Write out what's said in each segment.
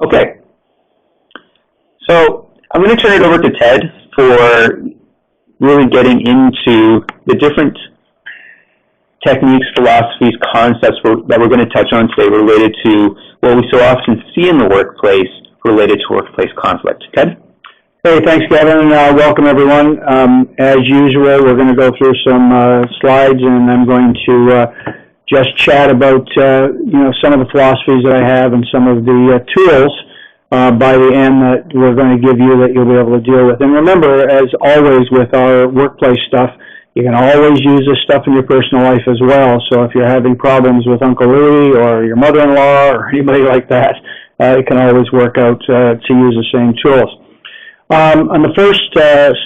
Okay, so I'm going to turn it over to Ted for really getting into the different techniques, philosophies, concepts that we're going to touch on today related to what we so often see in the workplace related to workplace conflict. Ted? Hey, thanks, Kevin. Welcome, everyone. As usual, we're going to go through some slides, and I'm going to just chat about some of the philosophies that I have and some of the tools by the end that we're going to give you that you'll be able to deal with. And remember, as always with our workplace stuff, you can always use this stuff in your personal life as well. So if you're having problems with Uncle Louie or your mother-in-law or anybody like that, it can always work out to use the same tools. On the first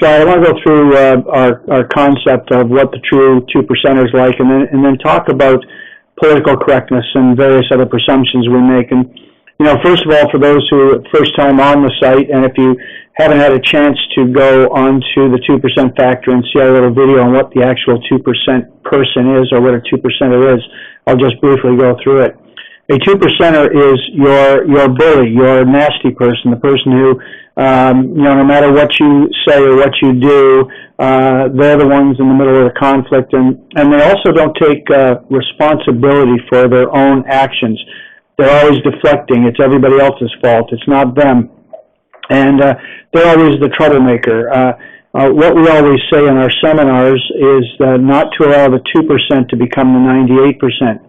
slide, I want to go through our concept of what the true 2% is like, and then talk about political correctness and various other presumptions we make. And first of all, for those who first time on the site, and if you haven't had a chance to go onto the 2% factor and see our little video on what the actual 2% person is or what a 2%er is, I'll just briefly go through it. A 2%er is your bully, your nasty person, the person who, no matter what you say or what you do, they're the ones in the middle of the conflict, and they also don't take responsibility for their own actions. They're always deflecting. It's everybody else's fault. It's not them. And they're always the troublemaker. What we always say in our seminars is not to allow the 2% to become the 98%.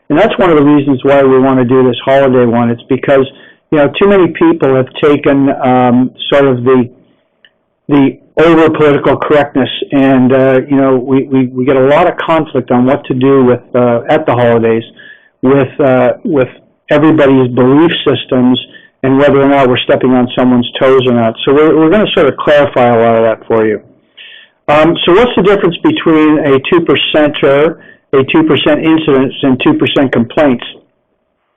And that's one of the reasons why we want to do this holiday one. It's because, too many people have taken sort of the over political correctness, and, we get a lot of conflict on what to do with at the holidays with everybody's belief systems and whether or not we're stepping on someone's toes or not. So we're going to sort of clarify a lot of that for you. So what's the difference between a 2%er, a 2% incidents, and 2% complaints?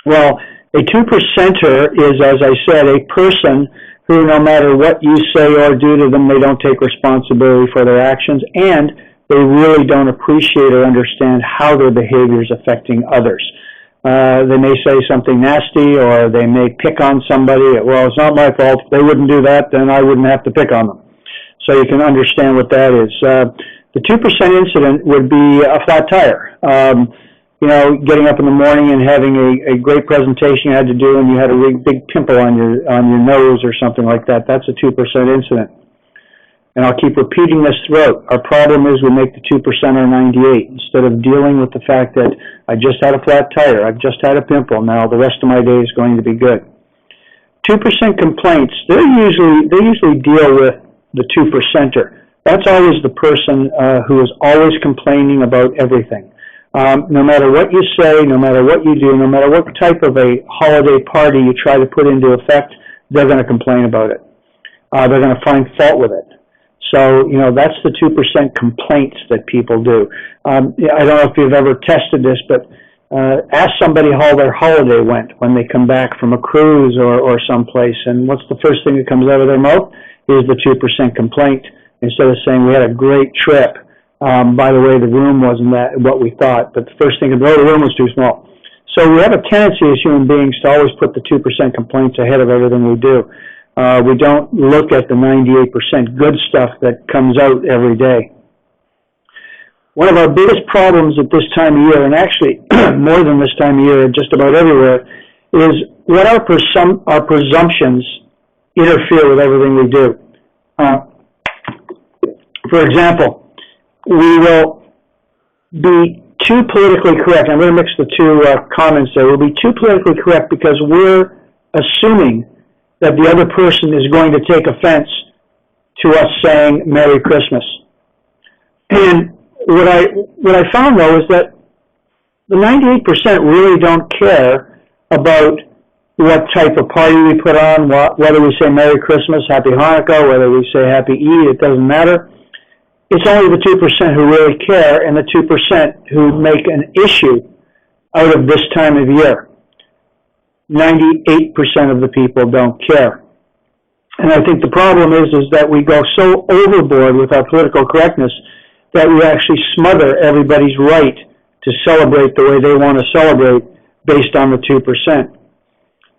Well, a 2%er is, as I said, a person who, no matter what you say or do to them, they don't take responsibility for their actions, and they really don't appreciate or understand how their behavior is affecting others. They may say something nasty, or they may pick on somebody. Well, it's not my fault. If they wouldn't do that, then I wouldn't have to pick on them. So you can understand what that is. The 2% incident would be a flat tire. Getting up in the morning and having a great presentation you had to do, and you had a really big pimple on your nose or something like that. That's a 2% incident. And I'll keep repeating this throughout. Our problem is we make the 2%er 98 instead of dealing with the fact that I just had a flat tire, I've just had a pimple, now the rest of my day is going to be good. 2% complaints, they usually deal with the 2%er. That's always the person who is always complaining about everything. No matter what you say, no matter what you do, no matter what type of a holiday party you try to put into effect, they're going to complain about it. They're going to find fault with it. So, that's the 2% complaints that people do. I don't know if you've ever tested this, but ask somebody how their holiday went when they come back from a cruise or someplace, and what's the first thing that comes out of their mouth is the 2% complaint, instead of saying we had a great trip. By the way, the room wasn't what we thought, but the first thing is, the room was too small. So we have a tendency as human beings to always put the 2% complaints ahead of everything we do. We don't look at the 98% good stuff that comes out every day. One of our biggest problems at this time of year, and actually more than this time of year, just about everywhere, is what our presumptions interfere with everything we do. For example, we will be too politically correct. I'm going to mix the two comments there. We'll be too politically correct because we're assuming that the other person is going to take offense to us saying Merry Christmas. And what I found, though, is that the 98% really don't care about what type of party we put on, whether we say Merry Christmas, Happy Hanukkah, whether we say Happy Eid, it doesn't matter. It's only the 2% who really care, and the 2% who make an issue out of this time of year. 98% of the people don't care. And I think the problem is that we go so overboard with our political correctness that we actually smother everybody's right to celebrate the way they want to celebrate based on the 2%.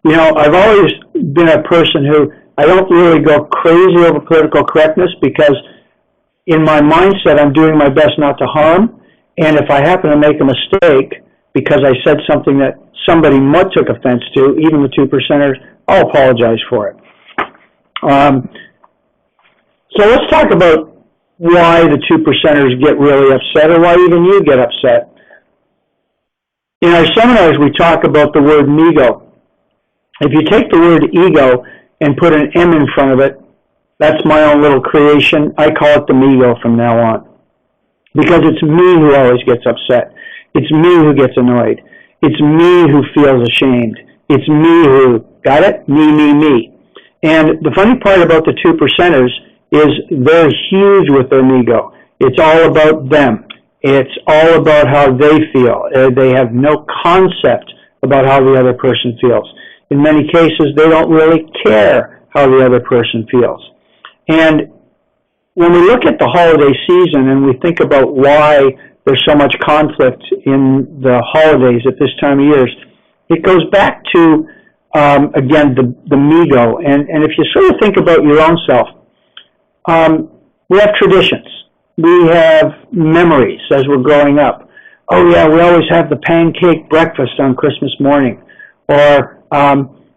You know, I've always been a person who, I don't really go crazy over political correctness because in my mindset, I'm doing my best not to harm. And if I happen to make a mistake because I said something that somebody took offense to, even the 2%ers, I'll apologize for it. So let's talk about why the 2%ers get really upset, or why even you get upset. In our seminars, we talk about the word MEGO. If you take the word ego and put an M in front of it, that's my own little creation. I call it the MEGO from now on. Because it's me who always gets upset. It's me who gets annoyed. It's me who feels ashamed. It's me who, got it? Me. And the funny part about the 2%ers is they're huge with their MEGO. It's all about them. It's all about how they feel. They have no concept about how the other person feels. In many cases, they don't really care how the other person feels. And when we look at the holiday season and we think about why there's so much conflict in the holidays at this time of year, it goes back to, again, the MEGO. And if you sort of think about your own self, we have traditions. We have memories as we're growing up. Oh yeah, we always have the pancake breakfast on Christmas morning. Or,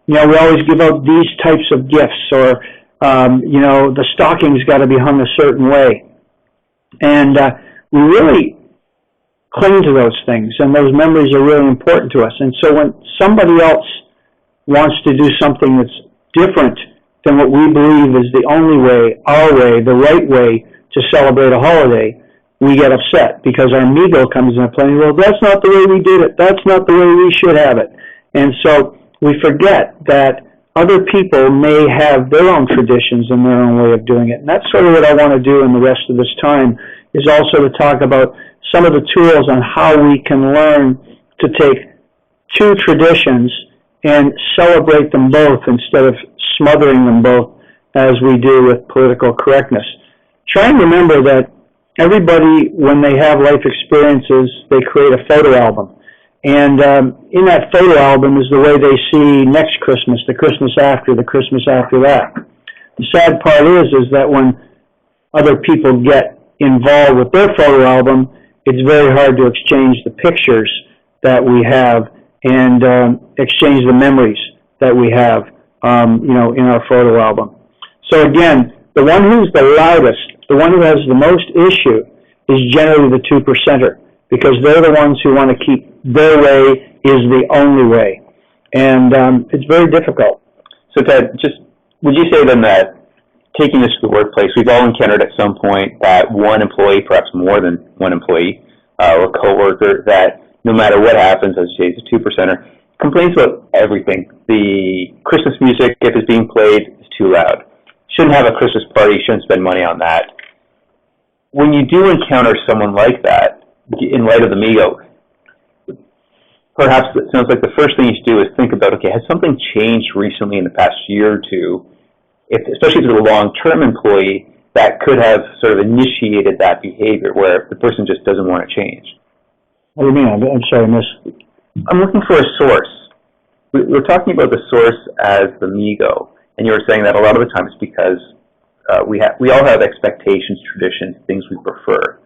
we always give out these types of gifts. Or, the stocking's got to be hung a certain way. And we really cling to those things, and those memories are really important to us. And so when somebody else wants to do something that's different than what we believe is the only way, our way, the right way to celebrate a holiday, we get upset because our MEGO comes into play. Well, that's not the way we did it. That's not the way we should have it. And so we forget that other people may have their own traditions and their own way of doing it. And that's sort of what I want to do in the rest of this time, is also to talk about some of the tools on how we can learn to take two traditions and celebrate them both instead of smothering them both as we do with political correctness. Try and remember that everybody, when they have life experiences, they create a photo album. And in that photo album is the way they see next Christmas, the Christmas after that. The sad part is that when other people get involved with their photo album, it's very hard to exchange the pictures that we have and exchange the memories that we have, in our photo album. So again, the one who's the loudest, the one who has the most issue, is generally the 2%er, because they're the ones who want to keep their way is the only way. And it's very difficult. So Ted, would you say then that taking this to the workplace, we've all encountered at some point that one employee, perhaps more than one employee or coworker, that no matter what happens, as you say, it's a 2%er, complains about everything. The Christmas music, if it's being played, is too loud. Shouldn't have a Christmas party, shouldn't spend money on that. When you do encounter someone like that, in light of the MEGO, perhaps it sounds like the first thing you should do is think about, okay, has something changed recently in the past year or two, especially if it's a long-term employee, that could have sort of initiated that behavior where the person just doesn't want to change? What do you mean? I'm sorry, miss. I'm looking for a source. We're talking about the source as the MEGO, and you were saying that a lot of the time it's because we all have expectations, traditions, things we prefer.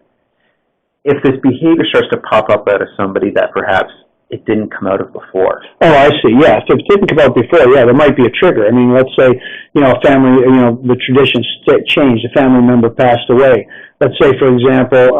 If this behavior starts to pop up out of somebody that perhaps it didn't come out of before. Oh, I see. Yeah. So if it didn't come out before, yeah, there might be a trigger. I mean, let's say, a family, the traditions changed. A family member passed away. Let's say, for example,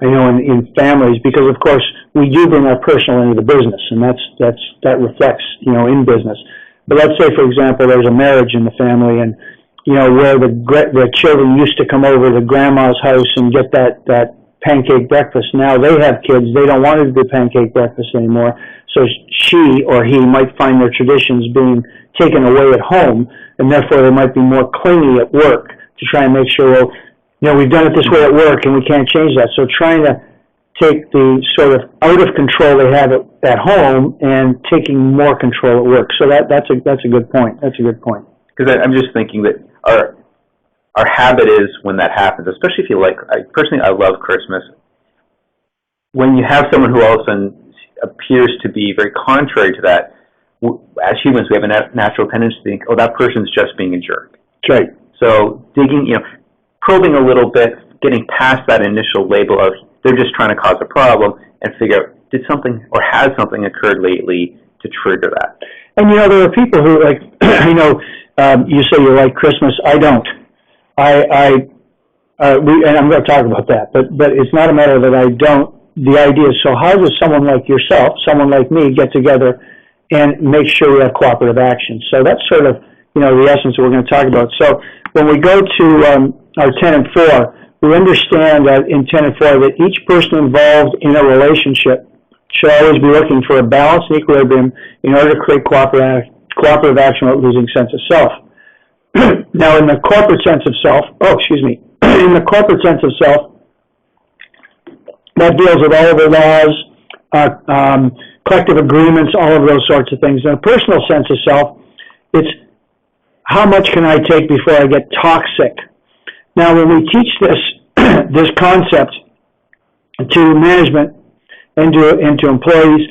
in families, because of course we do bring our personal into the business, and that reflects, in business. But let's say, for example, there's a marriage in the family, and where the children used to come over to grandma's house and get that pancake breakfast. Now they have kids. They don't want to do pancake breakfast anymore. So she or he might find their traditions being taken away at home, and therefore they might be more clingy at work to try and make sure, we've done it this way at work and we can't change that. So trying to take the sort of out of control they have at home and taking more control at work. So that's a good point. That's a good point. Because I'm just thinking that our habit is when that happens, especially if you I love Christmas. When you have someone who all of a sudden appears to be very contrary to that, as humans, we have a natural tendency to think, oh, that person's just being a jerk. That's right. So digging, probing a little bit, getting past that initial label of they're just trying to cause a problem, and figure out, did something or has something occurred lately to trigger that? And there are people who, like, you say you like Christmas. I don't. And I'm going to talk about that, but it's not a matter that I don't. The idea is, so how does someone like yourself, someone like me, get together and make sure we have cooperative action? So that's sort of, the essence that we're going to talk about. So when we go to our tenet 4, we understand that in tenet 4 that each person involved in a relationship should always be looking for a balance and equilibrium in order to create cooperative action without losing sense of self. Now, in the corporate sense of self, in the corporate sense of self, that deals with all of the laws, collective agreements, all of those sorts of things. In a personal sense of self, it's how much can I take before I get toxic? Now, when we teach this concept to management and to employees,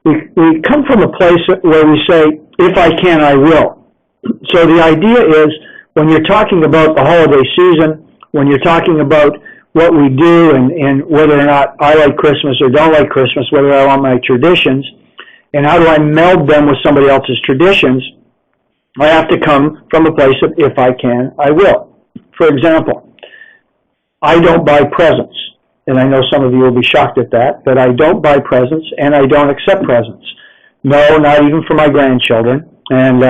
we come from a place where we say, if I can, I will. So the idea is, when you're talking about the holiday season, when you're talking about what we do and whether or not I like Christmas or don't like Christmas, whether I want my traditions, and how do I meld them with somebody else's traditions, I have to come from a place of, if I can, I will. For example, I don't buy presents, and I know some of you will be shocked at that, but I don't buy presents and I don't accept presents. No, not even for my grandchildren. And,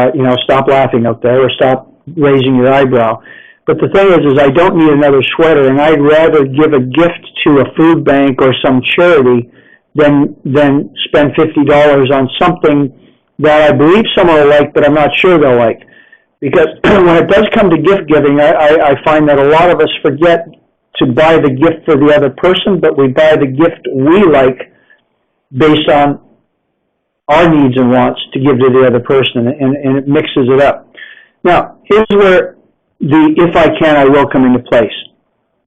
stop laughing out there or stop raising your eyebrow. But the thing is I don't need another sweater, and I'd rather give a gift to a food bank or some charity than spend $50 on something that I believe someone will like, but I'm not sure they'll like. Because when it does come to gift giving, I find that a lot of us forget to buy the gift for the other person, but we buy the gift we like based on our needs and wants to give to the other person, and it mixes it up. Now, here's where the if I can, I will come into place.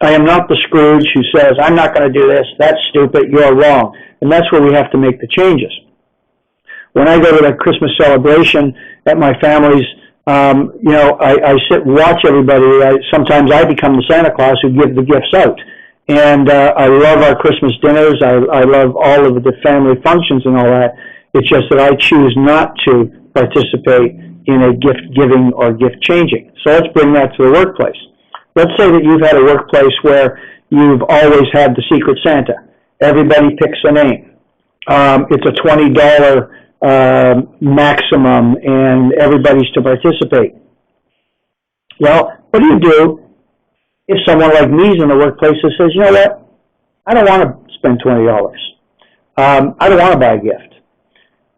I am not the Scrooge who says, I'm not going to do this, that's stupid, you're wrong. And that's where we have to make the changes. When I go to that Christmas celebration at my family's, I sit and watch everybody. Sometimes I become the Santa Claus who gives the gifts out. And I love our Christmas dinners. I love all of the family functions and all that. It's just that I choose not to participate in a gift giving or gift changing. So let's bring that to the workplace. Let's say that you've had a workplace where you've always had the Secret Santa. Everybody picks a name. It's a $20 maximum, and everybody's to participate. Well, what do you do if someone like me is in the workplace that says, you know what, I don't want to spend $20. I don't want to buy a gift.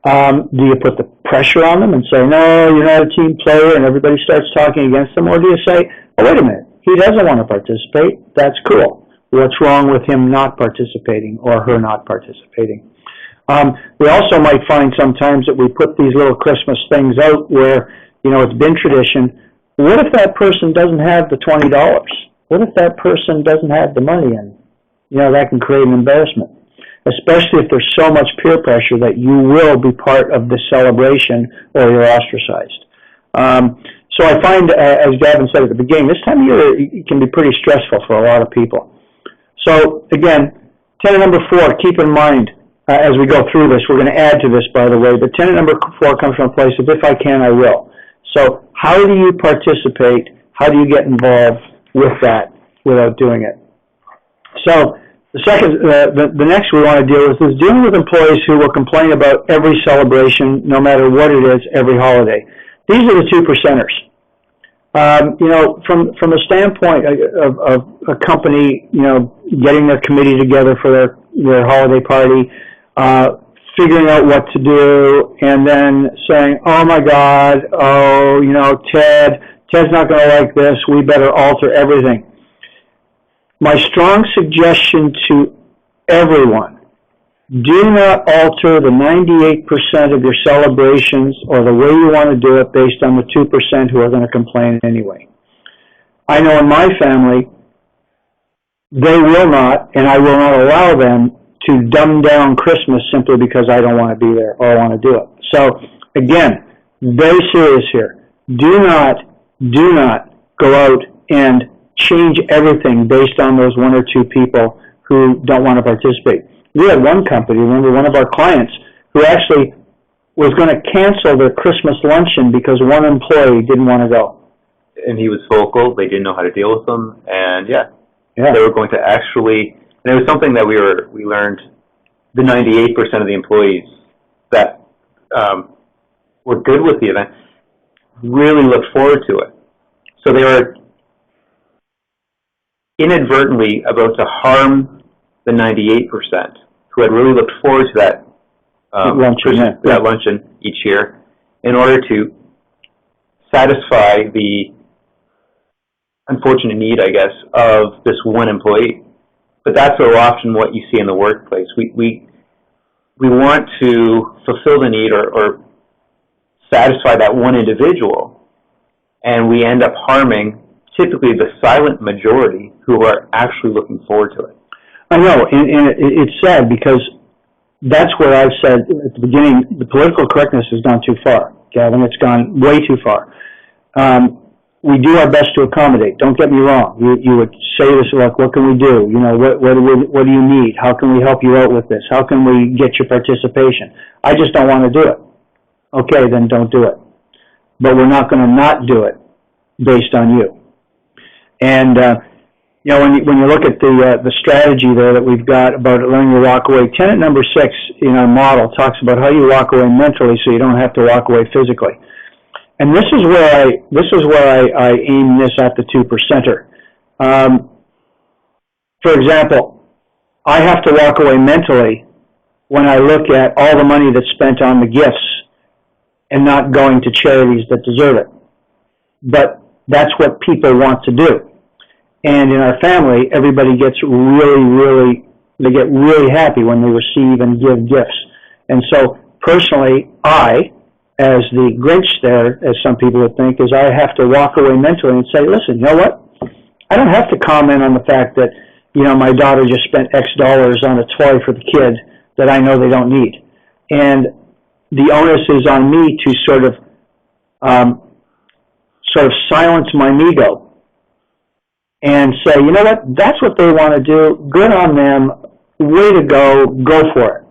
Do you put the pressure on them and say, no, you're not a team player, and everybody starts talking against them? Or do you say, oh, wait a minute, he doesn't want to participate, that's cool. What's wrong with him not participating or her not participating? We also might find sometimes that we put these little Christmas things out where, it's been tradition. What if that person doesn't have the $20? What if that person doesn't have the money? And, that can create an embarrassment, especially if there's so much peer pressure that you will be part of the celebration or you're ostracized. So I find, as Gavin said at the beginning, this time of year it can be pretty stressful for a lot of people. So again, tenet number 4, keep in mind, as we go through this, we're going to add to this, by the way, but tenet number 4 comes from a place of, if I can, I will. So how do you participate? How do you get involved with that without doing it? So the next we want to deal with is dealing with employees who will complain about every celebration, no matter what it is, every holiday. These are the 2%ers. From a standpoint of a company, getting their committee together for their holiday party, figuring out what to do, and then saying, oh my God, Ted's not going to like this, we better alter everything. My strong suggestion to everyone, do not alter the 98% of your celebrations or the way you want to do it based on the 2% who are going to complain anyway. I know in my family, they will not, and I will not allow them to dumb down Christmas simply because I don't want to be there or I want to do it. So again, very serious here. Do not go out and change everything based on those one or two people who don't want to participate. We had one company, remember, one of our clients, who actually was going to cancel their Christmas luncheon because one employee didn't want to go. And he was vocal. They didn't know how to deal with them, and Yeah. they were going to actually. And it was something that we learned. The 98% of the employees that were good with the event really looked forward to it. So they were inadvertently about to harm the 98% who had really looked forward to that luncheon each year in order to satisfy the unfortunate need, I guess, of this one employee. But that's so often what you see in the workplace. We want to fulfill the need or satisfy that one individual, and we end up harming typically the silent majority who are actually looking forward to it. I know, and it's sad because that's where I've said at the beginning, the political correctness has gone too far, Gavin. It's gone way too far. We do our best to accommodate. Don't get me wrong. You would say this, like, what can we do? You know, what do you need? How can we help you out with this? How can we get your participation? I just don't want to do it. Okay, then don't do it. But we're not going to not do it based on you. And you know, when you look at the strategy there that we've got about learning to walk away, tenet number 6 in our model talks about how you walk away mentally so you don't have to walk away physically. And this is where I aim this at the 2%er. For example, I have to walk away mentally when I look at all the money that's spent on the gifts and not going to charities that deserve it. But that's what people want to do. And in our family, everybody gets they get really happy when they receive and give gifts. And so, personally, I, as the Grinch there, as some people would think, is I have to walk away mentally and say, listen, you know what? I don't have to comment on the fact that, you know, my daughter just spent X dollars on a toy for the kid that I know they don't need. And the onus is on me to sort of silence my ego and say, you know what, that's what they want to do, good on them, way to go for it.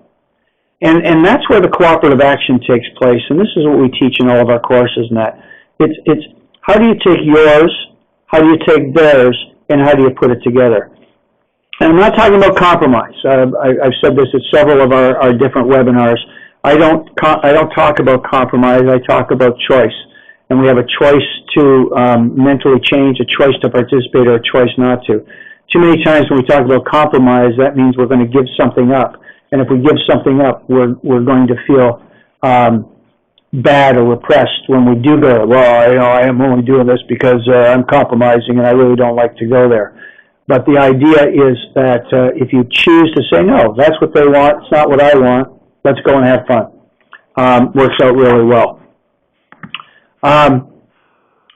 And that's where the cooperative action takes place, and this is what we teach in all of our courses and that. It's how do you take yours, how do you take theirs, and how do you put it together? And I'm not talking about compromise. I've said this at several of our different webinars. I don't talk about compromise, I talk about choice. And we have a choice to mentally change, a choice to participate, or a choice not to. Too many times when we talk about compromise, that means we're going to give something up. And if we give something up, we're going to feel bad or repressed when we do go, well, you know, I am only doing this because I'm compromising and I really don't like to go there. But the idea is that if you choose to say, no, that's what they want, it's not what I want, let's go and have fun. Works out really well.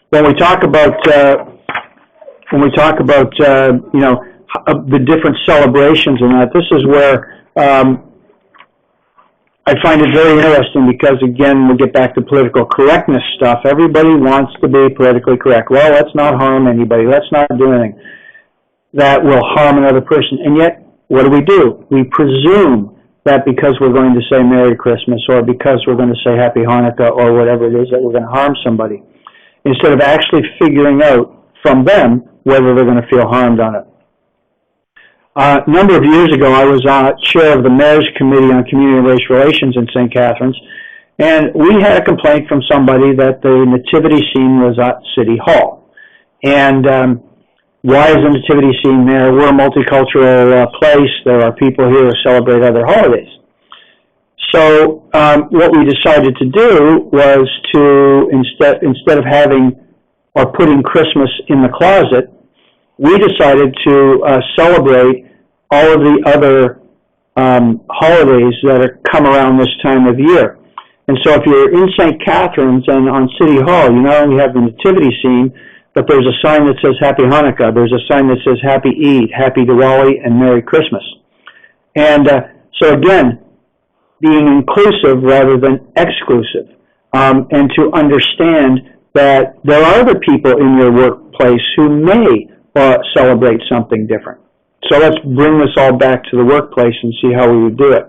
When we talk about you know, the different celebrations and that, this is where I find it very interesting because, again, we get back to political correctness stuff. Everybody wants to be politically correct. Well, let's not harm anybody. Let's not do anything that will harm another person. And yet, what do? We presume that because we're going to say Merry Christmas or because we're going to say Happy Hanukkah or whatever it is that we're going to harm somebody, instead of actually figuring out from them whether they're going to feel harmed on it. A number of years ago, I was chair of the Mayor's Committee on Community and Race Relations in St. Catharines, and we had a complaint from somebody that the nativity scene was at City Hall. And why is the nativity scene there? We're a multicultural place. There are people here who celebrate other holidays. So what we decided to do was to, instead of having or putting Christmas in the closet, we decided to celebrate all of the other holidays that come around this time of year. And so if you're in St. Catharines and on City Hall, you not only have the nativity scene, but there's a sign that says Happy Hanukkah, there's a sign that says Happy Eid, Happy Diwali, and Merry Christmas. And so again, being inclusive rather than exclusive. and to understand that there are other people in your workplace who may celebrate something different. So let's bring this all back to the workplace and see how we would do it.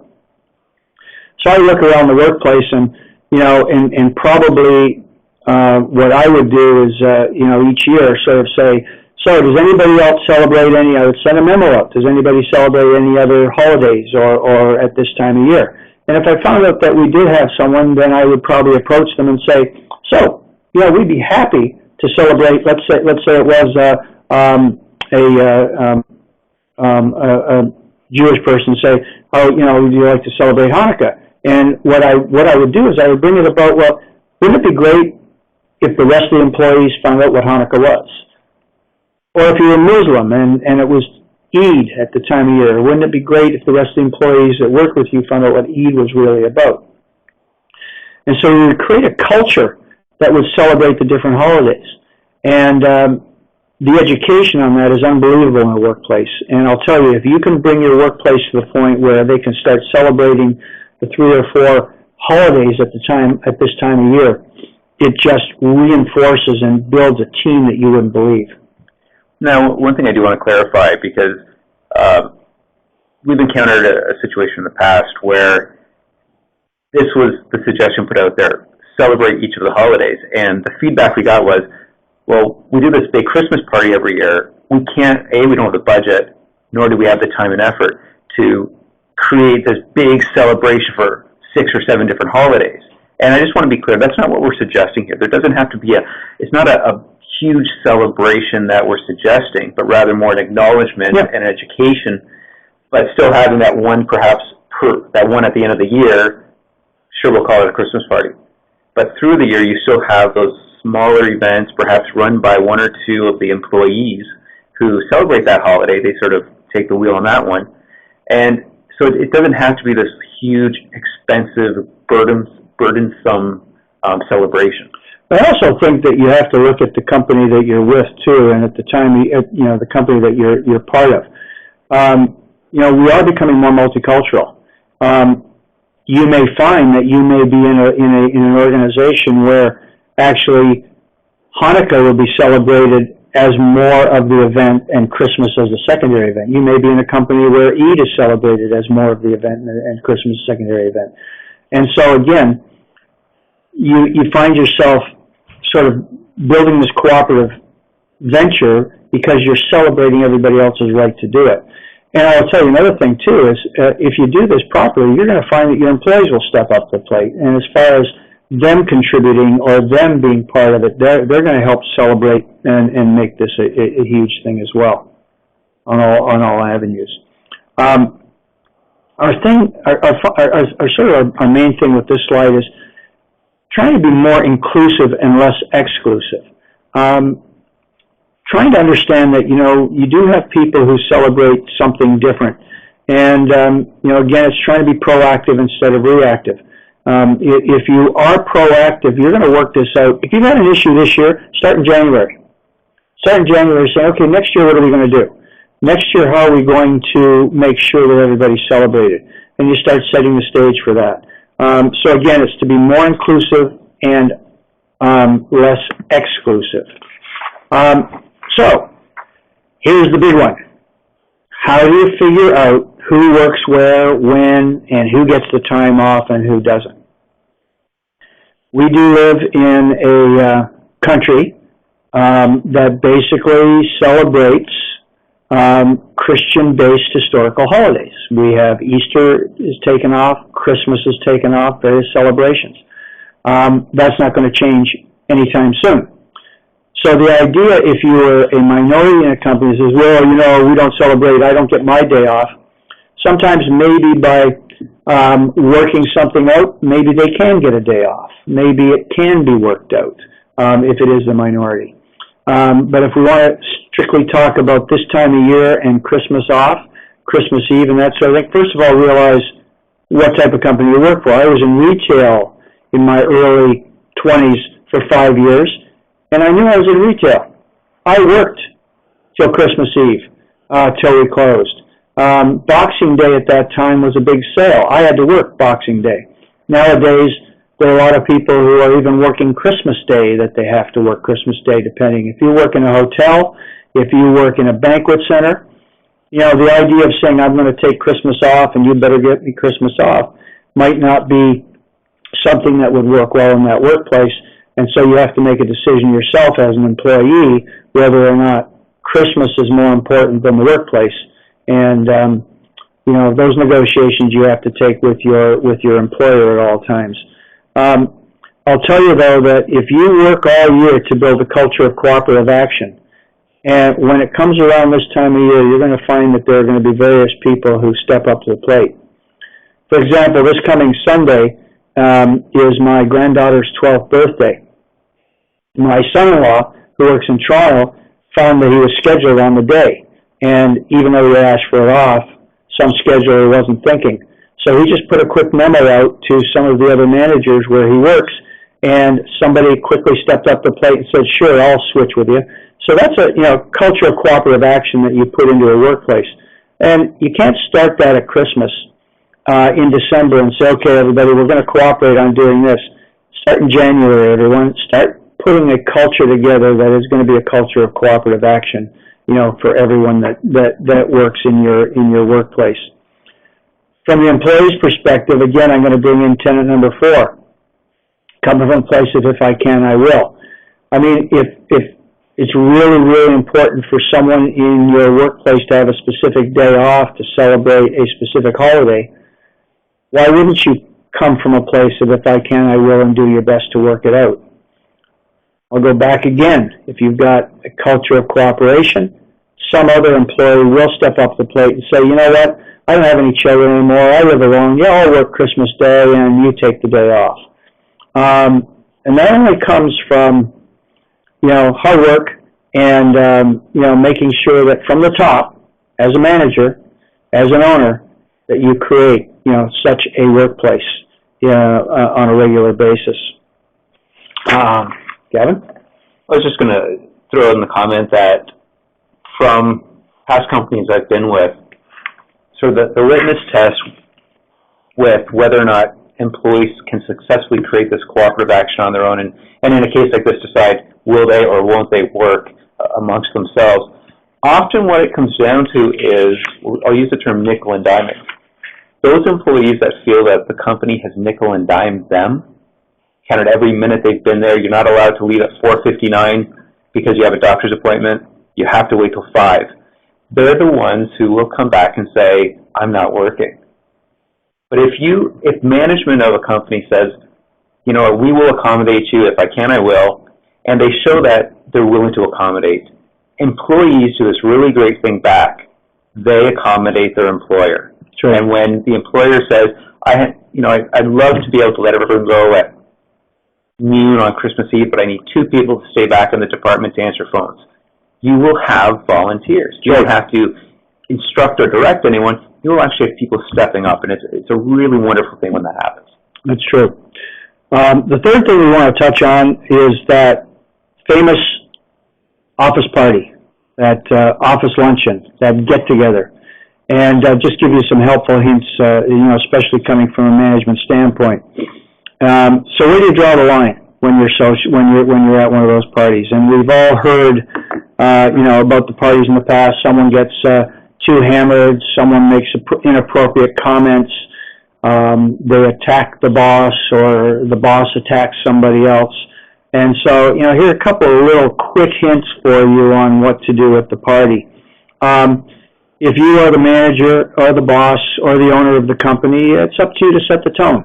So I look around the workplace and, and probably what I would do is, each year sort of say, so does anybody else celebrate I would send a memo out, does anybody celebrate any other holidays or at this time of year? And if I found out that we did have someone, then I would probably approach them and say, so, we'd be happy to celebrate, let's say it was a Jewish person say, would you like to celebrate Hanukkah? And what I would do is I would bring it about, well, wouldn't it be great if the rest of the employees found out what Hanukkah was? Or if you were Muslim and it was Eid at the time of year, wouldn't it be great if the rest of the employees that work with you found out what Eid was really about? And so we would create a culture that would celebrate the different holidays. And the education on that is unbelievable in the workplace. And I'll tell you, if you can bring your workplace to the point where they can start celebrating the 3 or 4 holidays at this time of year, it just reinforces and builds a team that you wouldn't believe. Now, one thing I do want to clarify, because we've encountered a situation in the past where this was the suggestion put out there, celebrate each of the holidays, and the feedback we got was, well, we do this big Christmas party every year. We can't, we don't have the budget, nor do we have the time and effort to create this big celebration for 6 or 7 different holidays. And I just want to be clear, that's not what we're suggesting here. There doesn't have to be it's not a huge celebration that we're suggesting, but rather more an acknowledgement and education, but still having that one that one at the end of the year, sure, we'll call it a Christmas party. But through the year, you still have those smaller events, perhaps run by 1 or 2 of the employees who celebrate that holiday. They sort of take the wheel on that one. And so it doesn't have to be this huge, expensive, burdensome celebration. I also think that you have to look at the company that you're with too, and at the time, the company that you're part of. We are becoming more multicultural. You may find that you may be in an organization where actually Hanukkah will be celebrated as more of the event and Christmas as a secondary event. You may be in a company where Eid is celebrated as more of the event and Christmas is a secondary event. And so again, you find yourself sort of building this cooperative venture because you're celebrating everybody else's right to do it. And I'll tell you another thing too is if you do this properly, you're going to find that your employees will step up to the plate. And as far as them contributing or them being part of it, they're going to help celebrate and make this a huge thing as well on all avenues. Our main thing with this slide is trying to be more inclusive and less exclusive. Trying to understand that, you do have people who celebrate something different. And, again, it's trying to be proactive instead of reactive. If you are proactive, you're going to work this out. If you've had an issue this year, start in January. Start in January, say, okay, next year, what are we going to do? Next year, how are we going to make sure that everybody's celebrated? And you start setting the stage for that. So again, it's to be more inclusive and less exclusive. So here's the big one. How do you figure out who works where, when, and who gets the time off and who doesn't? We do live in a country that basically celebrates Christian-based historical holidays. We have Easter is taken off, Christmas is taken off, various celebrations. That's not going to change anytime soon. So the idea, if you were a minority in a company, says, well, we don't celebrate, I don't get my day off. Sometimes maybe by working something out, maybe they can get a day off. Maybe it can be worked out if it is the minority. But if we want to strictly talk about this time of year and Christmas off, Christmas Eve and that sort of thing, first of all, realize what type of company you work for. I was in retail in my early 20s for 5 years, and I knew I was in retail. I worked till Christmas Eve, till we closed. Boxing Day at that time was a big sale. I had to work Boxing Day. Nowadays, There are a lot of people who are even working Christmas Day that they have to work Christmas Day, depending. If you work in a hotel, if you work in a banquet center, you know, the idea of saying, I'm going to take Christmas off and you better get me Christmas off might not be something that would work well in that workplace. And so you have to make a decision yourself as an employee whether or not Christmas is more important than the workplace. And, you know, those negotiations you have to take with your employer at all times. I'll tell you, though, that if you work all year to build a culture of cooperative action, and when it comes around this time of year, you're going to find that there are going to be various people who step up to the plate. For example, this coming Sunday is my granddaughter's 12th birthday. My son-in-law, who works in Toronto, found that he was scheduled on the day. And even though he asked for it off, some scheduler wasn't thinking. So he just put a quick memo out to some of the other managers where he works, and somebody quickly stepped up the plate and said, sure, I'll switch with you. So that's a culture of cooperative action that you put into a workplace. And you can't start that at Christmas in December and say, okay, everybody, we're going to cooperate on doing this. Start in January, everyone. Start putting a culture together that is going to be a culture of cooperative action, for everyone that works in your workplace. From the employee's perspective, again, I'm going to bring in tenet number 4. Come from a place of if I can, I will. I mean, if it's really, really important for someone in your workplace to have a specific day off to celebrate a specific holiday, why wouldn't you come from a place of if I can, I will, and do your best to work it out? I'll go back again. If you've got a culture of cooperation, some other employee will step up to the plate and say, you know what, I don't have any children anymore, I live alone, yeah, I'll work Christmas Day and you take the day off. And that only comes from, hard work and, making sure that from the top, as a manager, as an owner, that you create, such a workplace on a regular basis. Gavin? I was just going to throw in the comment that from past companies I've been with, sort of the litmus test with whether or not employees can successfully create this cooperative action on their own, and in a case like this decide will they or won't they work amongst themselves. Often what it comes down to is, I'll use the term nickel and diming. Those employees that feel that the company has nickel and dimed them, counted every minute they've been there, you're not allowed to leave at 4:59 because you have a doctor's appointment, you have to wait till 5. They're the ones who will come back and say, I'm not working. But if management of a company says, we will accommodate you, if I can, I will, and they show that they're willing to accommodate, employees do this really great thing back. They accommodate their employer. Sure. And when the employer says, I'd love to be able to let everyone go at noon on Christmas Eve, but I need 2 people to stay back in the department to answer phones, you will have volunteers. You don't have to instruct or direct anyone. You will actually have people stepping up, and it's a really wonderful thing when that happens. That's true. The third thing we want to touch on is that famous office party, that office luncheon, that get-together, and just give you some helpful hints, especially coming from a management standpoint. So where do you draw the line when you're at one of those parties? And we've all heard, about the parties in the past. Someone gets too hammered. Someone makes inappropriate comments. They attack the boss, or the boss attacks somebody else. And so, here are a couple of little quick hints for you on what to do at the party. If you are the manager or the boss or the owner of the company, it's up to you to set the tone.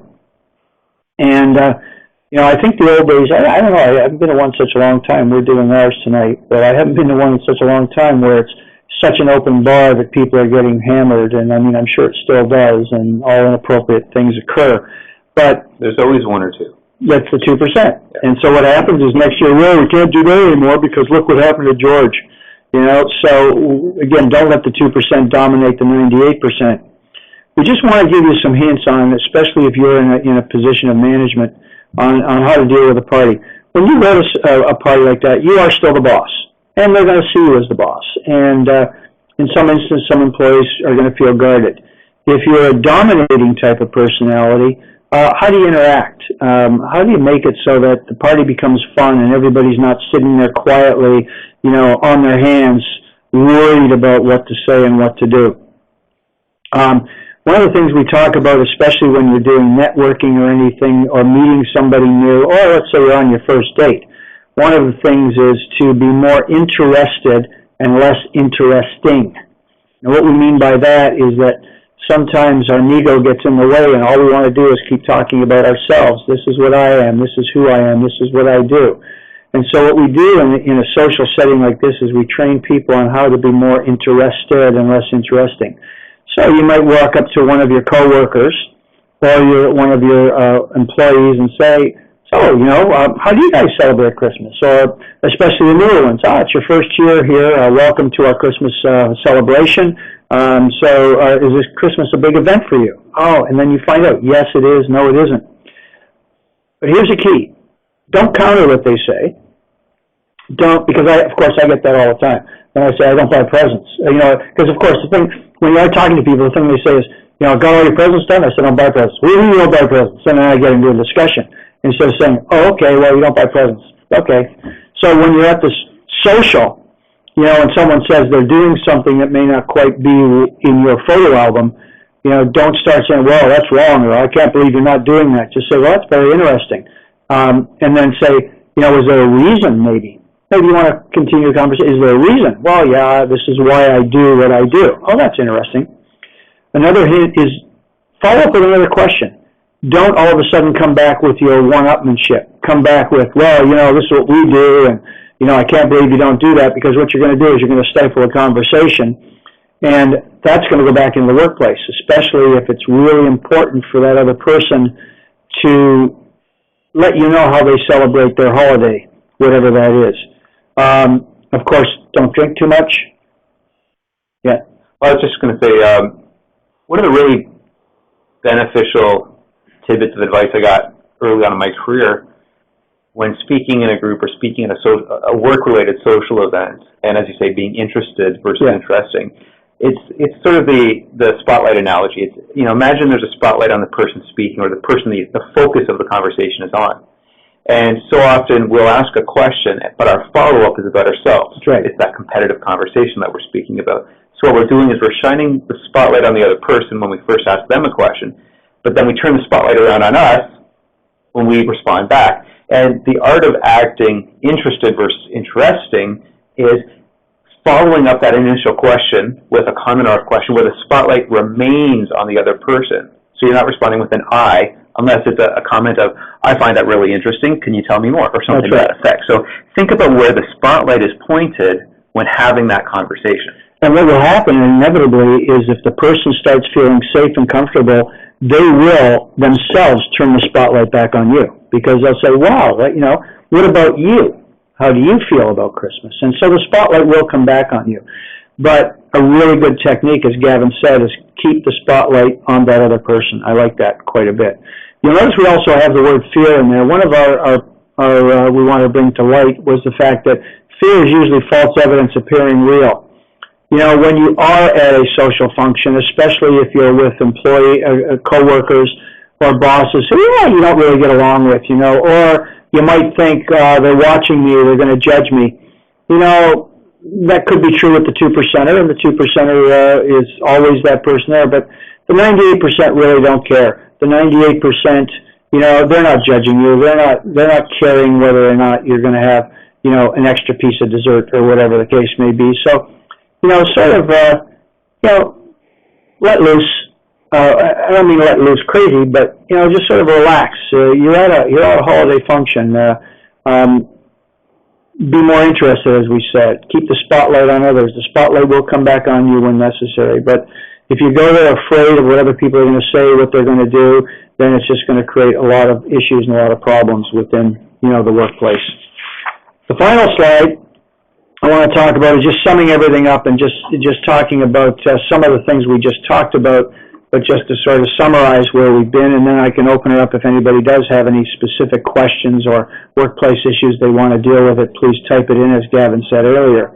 And, I think the old days, I don't know, I haven't been to one such a long time. We're doing ours tonight, but I haven't been to one in such a long time where it's such an open bar that people are getting hammered, and I'm sure it still does, and all inappropriate things occur. But there's always 1 or 2. That's the 2%. Yeah. And so what happens is next year, well, we can't do that anymore because look what happened to George. So again, don't let the 2% dominate the 98%. We just want to give you some hints on, especially if you're in a position of management, on how to deal with a party. When you go to a party like that, you are still the boss, and they're going to see you as the boss. And in some instances, some employees are going to feel guarded. If you're a dominating type of personality, how do you interact? How do you make it so that the party becomes fun and everybody's not sitting there quietly, on their hands, worried about what to say and what to do? One of the things we talk about, especially when you're doing networking or anything, or meeting somebody new, or let's say you're on your first date, one of the things is to be more interested and less interesting. Now, what we mean by that is that sometimes our ego gets in the way, and all we want to do is keep talking about ourselves. This is what I am. This is who I am. This is what I do. And so what we do in a social setting like this is we train people on how to be more interested and less interesting. So you might walk up to one of your coworkers or one of your employees and say, "So, how do you guys celebrate Christmas?" Or especially the newer ones, "It's your first year here. Welcome to our Christmas celebration. Is this Christmas a big event for you?" Oh, and then you find out, yes, it is. No, it isn't. But here's the key: don't counter what they say. Don't, because of course I get that all the time. And I say I don't buy presents. Because of course the thing when you're talking to people, the thing they say is, "Got all your presents done?" I said, "I don't buy presents." "Well, you don't buy presents." And then I get into a discussion. Instead of saying, "Oh, okay, well, you don't buy presents." Okay. So when you're at this social, and someone says they're doing something that may not quite be in your photo album, don't start saying, "Well, that's wrong," or "I can't believe you're not doing that." Just say, "Well, that's very interesting." And then say, "Is there a reason maybe?" Maybe you want to continue the conversation. "Is there a reason?" "Well, yeah, this is why I do what I do." "Oh, that's interesting." Another hint is follow up with another question. Don't all of a sudden come back with your one-upmanship. Come back with, "Well, this is what we do, and, I can't believe you don't do that," because what you're going to do is you're going to stifle a conversation, and that's going to go back into the workplace, especially if it's really important for that other person to let you know how they celebrate their holiday, whatever that is. Of course, don't drink too much. Yeah. Well, I was just going to say, one of the really beneficial tidbits of advice I got early on in my career when speaking in a group or speaking at a work-related social event, and as you say, being interested versus interesting, it's sort of the spotlight analogy. It's, imagine there's a spotlight on the person speaking or the person the focus of the conversation is on. And so often we'll ask a question, but our follow-up is about ourselves. That's right. It's that competitive conversation that we're speaking about. So what we're doing is we're shining the spotlight on the other person when we first ask them a question, but then we turn the spotlight around on us when we respond back. And the art of acting interested versus interesting is following up that initial question with a comment or a question where the spotlight remains on the other person. So you're not responding with an I, unless it's a comment of, "I find that really interesting, can you tell me more?" or something to that effect. So think about where the spotlight is pointed when having that conversation. And what will happen inevitably is if the person starts feeling safe and comfortable, they will themselves turn the spotlight back on you, because they'll say, "Wow, what about you? How do you feel about Christmas?" And so the spotlight will come back on you. But a really good technique, as Gavin said, is keep the spotlight on that other person. I like that quite a bit. You'll notice we also have the word fear in there. One of our we want to bring to light was the fact that fear is usually false evidence appearing real. When you are at a social function, especially if you're with coworkers or bosses who you don't really get along with, or you might think they're watching me or they're going to judge me. That could be true with the 2%er, and the 2%er is always that person there, but the 98% really don't care. The 98%, they're not judging you. They're not caring whether or not you're going to have, an extra piece of dessert or whatever the case may be. So, let loose. I don't mean let loose crazy, but, just sort of relax. You're at a holiday function. Be more interested, as we said. Keep the spotlight on others. The spotlight will come back on you when necessary. But if you go there afraid of what other people are going to say, what they're going to do, then it's just going to create a lot of issues and a lot of problems within, the workplace. The final slide I want to talk about is just summing everything up and just talking about some of the things we just talked about, but just to sort of summarize where we've been, and then I can open it up if anybody does have any specific questions or workplace issues they want to deal with it. Please type it in, as Gavin said earlier.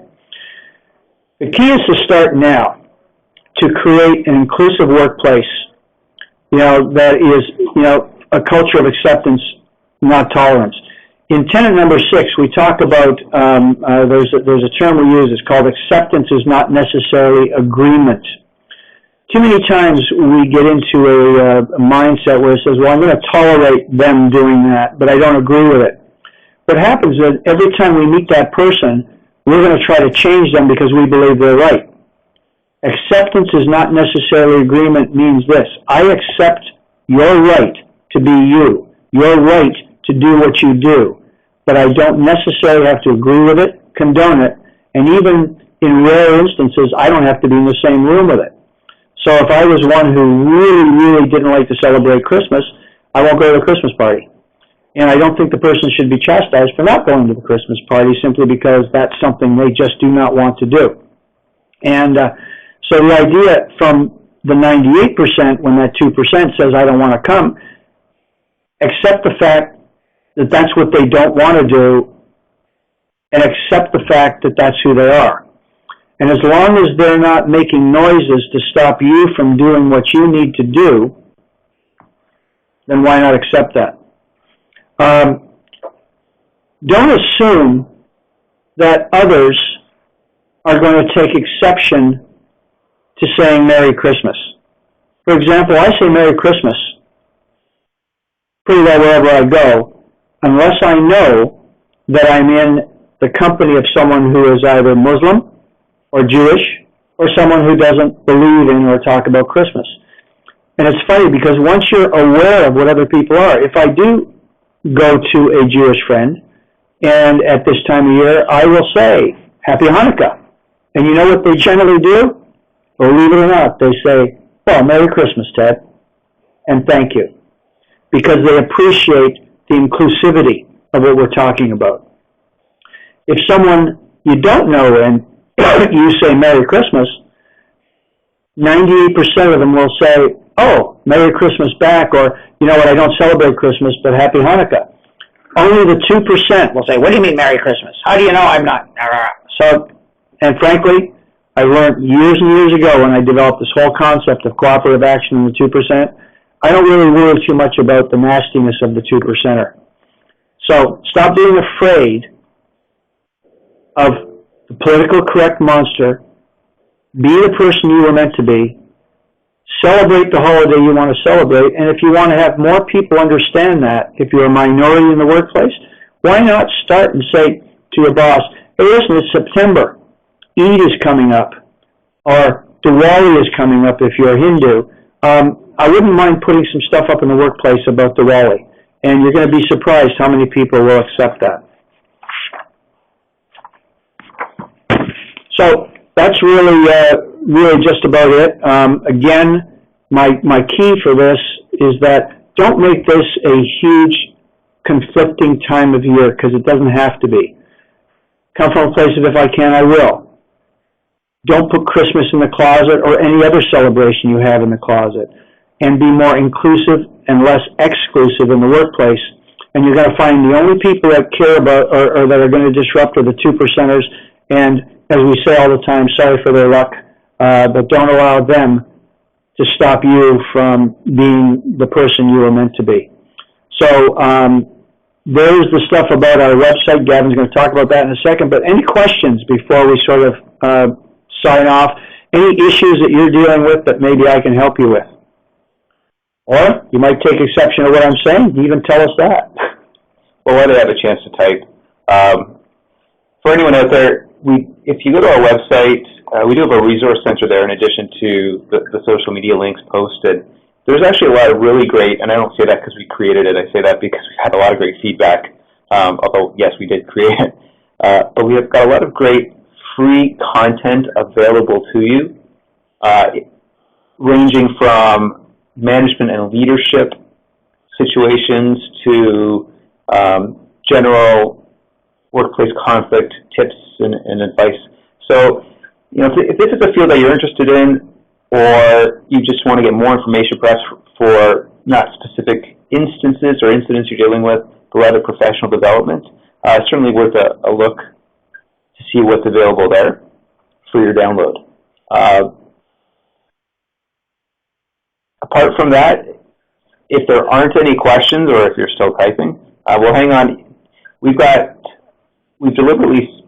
The key is to start now to create an inclusive workplace, that is, a culture of acceptance, not tolerance. In tenet number 6, we talk about, there's a term we use, it's called acceptance is not necessarily agreement. Too many times we get into a mindset where it says, well, I'm going to tolerate them doing that, but I don't agree with it. What happens is every time we meet that person, we're going to try to change them because we believe they're right. Acceptance is not necessarily agreement means this. I accept your right to be you, your right to do what you do, but I don't necessarily have to agree with it, condone it, and even in rare instances, I don't have to be in the same room with it. So if I was one who really, really didn't like to celebrate Christmas, I won't go to the Christmas party. And I don't think the person should be chastised for not going to the Christmas party simply because that's something they just do not want to do. And so the idea from the 98% when that 2% says I don't want to come, accept the fact that that's what they don't want to do and accept the fact that that's who they are. And as long as they're not making noises to stop you from doing what you need to do, then why not accept that? Don't assume that others are going to take exception to saying Merry Christmas. For example, I say Merry Christmas pretty well wherever I go, unless I know that I'm in the company of someone who is either Muslim or Jewish or someone who doesn't believe in or talk about Christmas. And it's funny because once you're aware of what other people are, if I do go to a Jewish friend, and at this time of year, I will say, Happy Hanukkah. And you know what they generally do? Believe it or not, they say, well, Merry Christmas, Ted, and thank you. Because they appreciate the inclusivity of what we're talking about. If someone you don't know and you say Merry Christmas, 98% of them will say, oh, Merry Christmas back, or, you know what, I don't celebrate Christmas, but Happy Hanukkah. Only the 2% will say, what do you mean Merry Christmas? How do you know I'm not? So, and frankly, I learned years and years ago when I developed this whole concept of cooperative action in the 2%, I don't really worry too much about the nastiness of the 2%er. So stop being afraid of the political correct monster. Be the person you were meant to be. Celebrate the holiday you want to celebrate. And if you want to have more people understand that, if you're a minority in the workplace, why not start and say to your boss, hey, listen, it's September. Eid is coming up. Or Diwali is coming up if you're a Hindu. I wouldn't mind putting some stuff up in the workplace about Diwali. And you're going to be surprised how many people will accept that. So that's really just about it. Again, my key for this is that don't make this a huge conflicting time of year because it doesn't have to be. Come from a place of if I can, I will. Don't put Christmas in the closet or any other celebration you have in the closet. And be more inclusive and less exclusive in the workplace. And you're going to find the only people that care about or that are going to disrupt are the 2%ers. And as we say all the time, sorry for their luck, but don't allow them to stop you from being the person you were meant to be. So there's the stuff about our website. Gavin's going to talk about that in a second. But any questions before we sort of sign off? Any issues that you're dealing with that maybe I can help you with? Or you might take exception to what I'm saying. Even tell us that. Well, while they have a chance to type, for anyone out there, if you go to our website, we do have a resource center there in addition to the social media links posted. There's actually a lot of really great, and I don't say that because we created it, I say that because we've had a lot of great feedback, although, yes, we did create it. But we have got a lot of great free content available to you, ranging from management and leadership situations to general workplace conflict tips and advice. So, you know, if this is a field that you're interested in, or you just want to get more information, perhaps for not specific instances or incidents you're dealing with, but rather professional development, it's certainly worth a look to see what's available there for your download. Apart from that, if there aren't any questions, or if you're still typing, we'll hang on. We've deliberately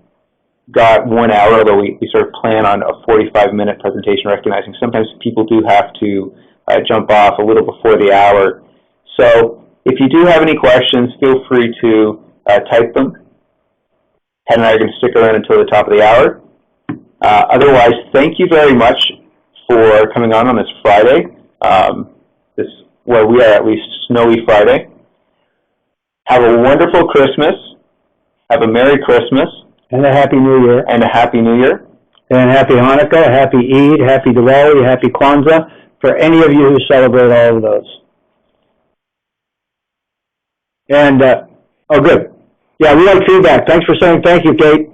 got 1 hour, although we sort of plan on a 45-minute presentation, recognizing sometimes people do have to jump off a little before the hour. So if you do have any questions, feel free to type them. Ted and I are going to stick around until the top of the hour. Otherwise, thank you very much for coming on this Friday. Where we are at least snowy Friday. Have a wonderful Christmas. Have a Merry Christmas. And a Happy New Year. And a Happy New Year. And Happy Hanukkah, Happy Eid, Happy Diwali, Happy Kwanzaa, for any of you who celebrate all of those. And, oh good. Yeah, we like feedback. Thanks for saying thank you, Kate.